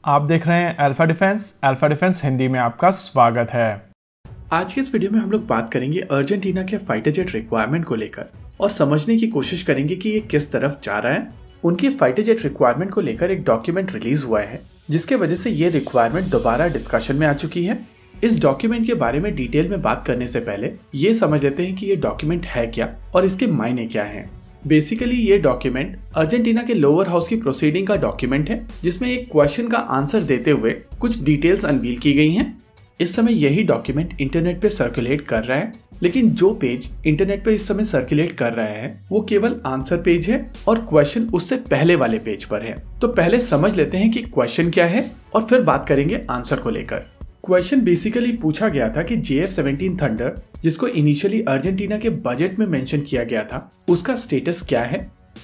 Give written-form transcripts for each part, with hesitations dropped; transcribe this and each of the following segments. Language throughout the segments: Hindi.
आप देख रहे हैं अल्फा डिफेंस हिंदी में आपका स्वागत है। आज के इस वीडियो में हम लोग बात करेंगे अर्जेंटीना के फाइटर जेट रिक्वायरमेंट को लेकर और समझने की कोशिश करेंगे कि ये किस तरफ जा रहा है। उनकी फाइटर जेट रिक्वायरमेंट को लेकर एक डॉक्यूमेंट रिलीज हुआ है जिसके वजह से ये रिक्वायरमेंट दोबारा डिस्कशन में आ चुकी है। इस डॉक्यूमेंट के बारे में डिटेल में बात करने से पहले ये समझ लेते हैं कि ये डॉक्यूमेंट है क्या और इसके मायने क्या हैं। बेसिकली ये डॉक्यूमेंट अर्जेंटीना के लोअर हाउस की प्रोसीडिंग का डॉक्यूमेंट है जिसमें एक क्वेश्चन का आंसर देते हुए कुछ डिटेल्स अनवील की गई हैं। इस समय यही डॉक्यूमेंट इंटरनेट पे सर्कुलेट कर रहा है, लेकिन जो पेज इंटरनेट पे इस समय सर्कुलेट कर रहा है वो केवल आंसर पेज है और क्वेश्चन उससे पहले वाले पेज पर है। तो पहले समझ लेते हैं कि क्वेश्चन क्या है और फिर बात करेंगे आंसर को लेकर। क्वेश्चन बेसिकली पूछा गया था कि JF-17 थंडर, जिसको इनिशियली अर्जेंटीना के बजट में मेंशन किया गया था, उसका स्टेटस क्या है।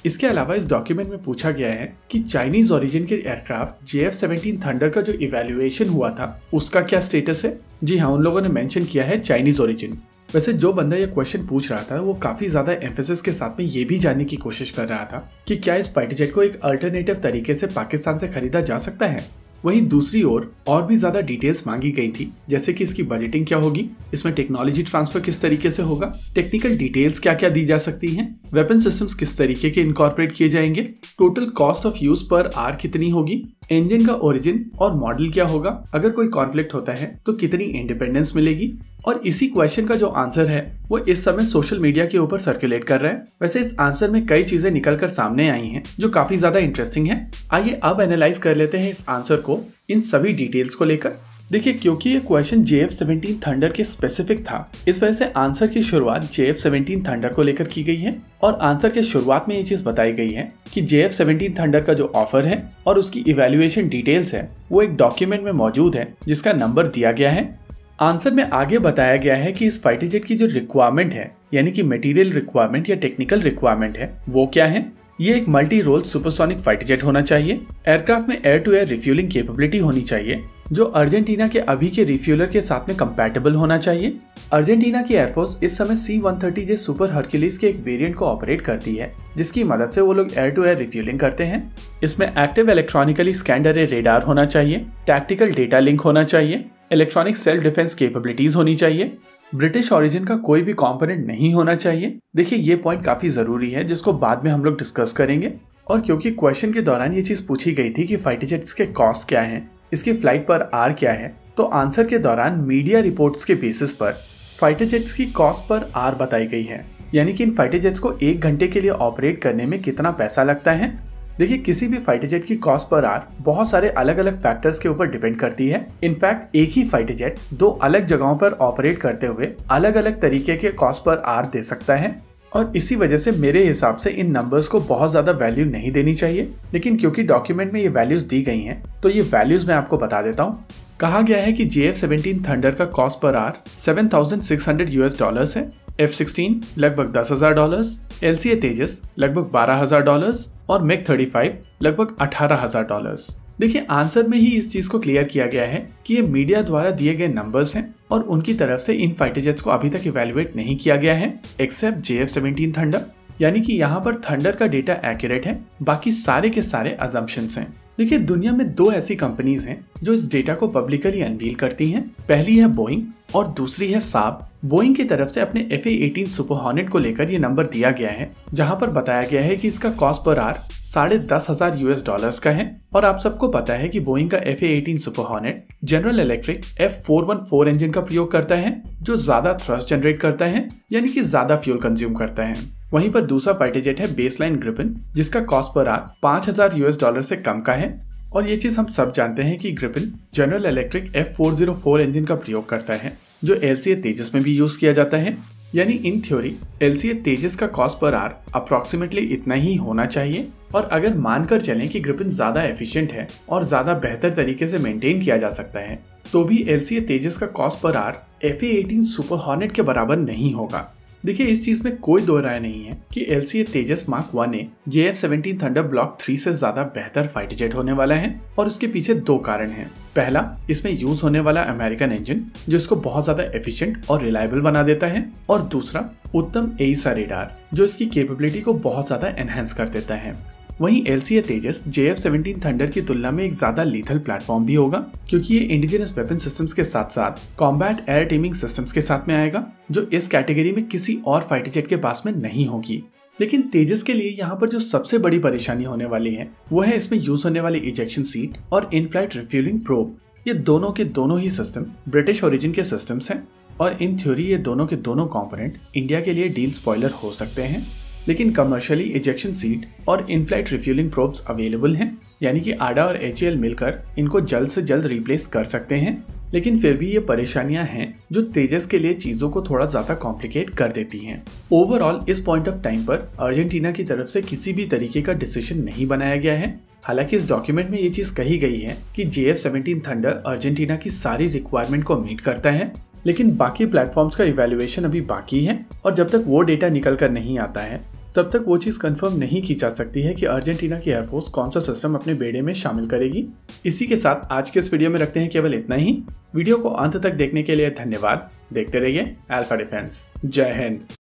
इसके अलावा इस डॉक्यूमेंट में पूछा गया है कि चाइनीज ओरिजिन के एयरक्राफ्ट JF-17 थंडर का जो इवैल्यूएशन हुआ था उसका क्या स्टेटस है। जी हाँ, उन लोगों ने मेंशन किया है चाइनीज ओरिजिन। वैसे जो बंदा ये क्वेश्चन पूछ रहा था वो काफी ज्यादा एम्फेसिस के साथ में ये भी जानने की कोशिश कर रहा था कि क्या इस फाइटर जेट को एक अल्टरनेटिव तरीके से पाकिस्तान से खरीदा जा सकता है। वहीं दूसरी ओर और भी ज्यादा डिटेल्स मांगी गई थी, जैसे कि इसकी बजटिंग क्या होगी, इसमें टेक्नोलॉजी ट्रांसफर किस तरीके से होगा, टेक्निकल डिटेल्स क्या क्या दी जा सकती हैं, वेपन सिस्टम्स किस तरीके के इनकॉर्पोरेट किए जाएंगे, टोटल कॉस्ट ऑफ यूज पर आर कितनी होगी, इंजन का ओरिजिन और मॉडल क्या होगा, अगर कोई कॉन्फ्लिक्ट होता है तो कितनी इंडिपेंडेंस मिलेगी। और इसी क्वेश्चन का जो आंसर है वो इस समय सोशल मीडिया के ऊपर सर्कुलेट कर रहा है। वैसे इस आंसर में कई चीजें निकल कर सामने आई हैं जो काफी ज्यादा इंटरेस्टिंग है। आइए अब एनालाइज कर लेते हैं इस आंसर को इन सभी डिटेल्स को लेकर। देखिए, क्योंकि ये क्वेश्चन JF-17 थंडर के स्पेसिफिक था, इस वजह से आंसर की शुरुआत JF-17 थंडर को लेकर की गई है और आंसर के शुरुआत में ये चीज बताई गई है कि JF-17 थंडर का जो ऑफर है और उसकी इवैल्यूएशन डिटेल्स है वो एक डॉक्यूमेंट में मौजूद है जिसका नंबर दिया गया है। आंसर में आगे बताया गया है कि इस फाइटर जेट की जो रिक्वायरमेंट है, यानी कि मटेरियल रिक्वायरमेंट या टेक्निकल रिक्वायरमेंट है, वो क्या है। ये एक multi role supersonic fighter jet होना चाहिए। एयरक्राफ्ट में air to air refuelling capability होनी चाहिए जो अर्जेंटीना के अभी के रिफ्यूलर के साथ में कंपैटिबल होना चाहिए। अर्जेंटीना की एयरफोर्स इस समय C-130J सुपर हरक्यूलिस के एक वेरिएंट को ऑपरेट करती है जिसकी मदद से वो लोग एयर टू एयर रिफ्यूलिंग करते हैं। इसमें एक्टिव इलेक्ट्रॉनिकली स्कैन्ड अरे रेडार होना चाहिए, टैक्टिकल डेटा लिंक होना चाहिए, इलेक्ट्रॉनिक सेल्फ डिफेंस कैपेबिलिटीज होनी चाहिए, ब्रिटिश ओरिजिन का कोई भी कंपोनेंट नहीं होना चाहिए। देखिए, ये पॉइंट काफी जरूरी है जिसको बाद में हम लोग डिस्कस करेंगे। और क्योंकि क्वेश्चन के दौरान ये चीज पूछी गई थी कि फाइटर जेट्स के कॉस्ट क्या है, इसकी फ्लाइट पर आर क्या है, तो आंसर के दौरान मीडिया रिपोर्ट्स के बेसिस पर फाइटर जेट्स की कॉस्ट पर आर बताई गई है, यानी कि इन फाइटर जेट्स को 1 घंटे के लिए ऑपरेट करने में कितना पैसा लगता है। देखिए, किसी भी फाइटर जेट की कॉस्ट पर आर बहुत सारे अलग अलग फैक्टर्स के ऊपर डिपेंड करती है। इनफैक्ट एक ही फाइटर जेट 2 अलग जगहों पर ऑपरेट करते हुए अलग अलग तरीके के कॉस्ट पर आर दे सकता है और इसी वजह से मेरे हिसाब से इन नंबर्स को बहुत ज्यादा वैल्यू नहीं देनी चाहिए। लेकिन क्योंकि डॉक्यूमेंट में ये वैल्यूज दी गई हैं तो ये वैल्यूज मैं आपको बता देता हूँ। कहा गया है कि JF-17 थंडर का कॉस्ट पर आर $7,600 है, F-16 लगभग $10,000, LCA तेजस लगभग $12,000 और MiG-35 लगभग $18,000। देखिए, आंसर में ही इस चीज को क्लियर किया गया है कि ये मीडिया द्वारा दिए गए नंबर्स हैं और उनकी तरफ से इन फाइटर जेट्स को अभी तक इवैल्यूएट नहीं किया गया है एक्सेप्ट JF-17 थंडर। यानी कि यहाँ पर थंडर का डेटा एक्यूरेट है, बाकी सारे के सारे अजम्पशंस हैं। देखिए, दुनिया में 2 ऐसी कंपनीज हैं जो इस डेटा को पब्लिकली अनवील करती हैं। पहली है बोइंग और दूसरी है साब। बोइंग की तरफ से अपने FA-18 सुपर हॉर्नेट को लेकर ये नंबर दिया गया है जहां पर बताया गया है कि इसका कॉस्ट पर आर $10,500 का है। और आप सबको पता है कि बोइंग का FA-18 super hornet general electric F414 engine का प्रयोग करता है जो ज्यादा थ्रस्ट जनरेट करता है, यानी कि ज्यादा फ्यूल कंज्यूम करता है। वहीं पर दूसरा फाइटर जेट है बेसलाइन ग्रिफिन जिसका कॉस्ट पर आर $5,000 से कम का है। और ये चीज हम सब जानते हैं कि Griffin general electric F404 engine का प्रयोग करता है जो LCA तेजस में भी यूज किया जाता है। यानी इन थ्योरी LCA तेजस का कॉस्ट पर आर अप्रोक्सीमेटली इतना ही होना चाहिए। और अगर मानकर चलें कि ग्रिफिन ज्यादा एफिशिएंट है और ज्यादा बेहतर तरीके से मेंटेन किया जा सकता है तो भी LCA तेजस का cost per are FA-18 super hornet के बराबर नहीं होगा। देखिए, इस चीज में कोई दो राय नहीं है कि LCA Tejas mark 1A JF-17 thunder block 3 से ज्यादा बेहतर फाइटर जेट होने वाला है और उसके पीछे 2 कारण हैं। पहला, इसमें यूज होने वाला अमेरिकन इंजन जो इसको बहुत ज्यादा एफिशिएंट और रिलायबल बना देता है, और दूसरा उत्तम AESA रेडार जो इसकी कैपेबिलिटी को बहुत ज्यादा एनहांस कर देता है। वहीं LCA तेजस JF-17 थंडर की तुलना में एक ज्यादा लीथल प्लेटफॉर्म भी होगा, क्योंकि ये इंडिजिनस वेपन सिस्टम्स के साथ साथ कॉम्बैट एयर टीमिंग सिस्टम्स के साथ में आएगा, जो इस कैटेगरी में किसी और फाइटर जेट के पास में नहीं होगी। लेकिन तेजस के लिए यहाँ पर जो सबसे बड़ी परेशानी होने वाली है वो है इसमें यूज होने वाली इजेक्शन सीट और इन फ्लाइट रिफ्यूलिंग प्रोब। ये दोनों के दोनों ही सिस्टम ब्रिटिश ओरिजिन के सिस्टम्स हैं और इन थ्योरी ये दोनों के दोनों कंपोनेंट इंडिया के लिए डील स्पॉइलर हो सकते हैं। लेकिन कमर्शियली इजेक्शन सीट और in flight refuelling probes available हैं, यानी कि आडा और HAL मिलकर इनको जल्द से जल्द रिप्लेस कर सकते हैं। लेकिन फिर भी ये परेशानियां हैं जो तेजस के लिए चीजों को थोड़ा ज्यादा कॉम्प्लिकेट कर देती हैं। ओवरऑल इस पॉइंट ऑफ टाइम पर अर्जेंटीना की तरफ से किसी भी तरीके का डिसीजन नहीं बनाया गया है। हालांकि इस डॉक्यूमेंट में ये चीज कही गई है कि JF-17 थंडर अर्जेंटीना की सारी रिक्वायरमेंट को मीट करता है, लेकिन बाकी प्लेटफॉर्म्स का इवैल्यूएशन अभी बाकी है और जब तक वो डेटा निकल कर नहीं आता है तब तक वो चीज कंफर्म नहीं की जा सकती है कि अर्जेंटीना की एयरफोर्स कौन सा सिस्टम अपने बेड़े में शामिल करेगी। इसी के साथ आज के इस वीडियो में रखते हैं केवल इतना ही। वीडियो को अंत तक देखने के लिए धन्यवाद। देखते रहिए अल्फा डिफेंस। जय हिंद।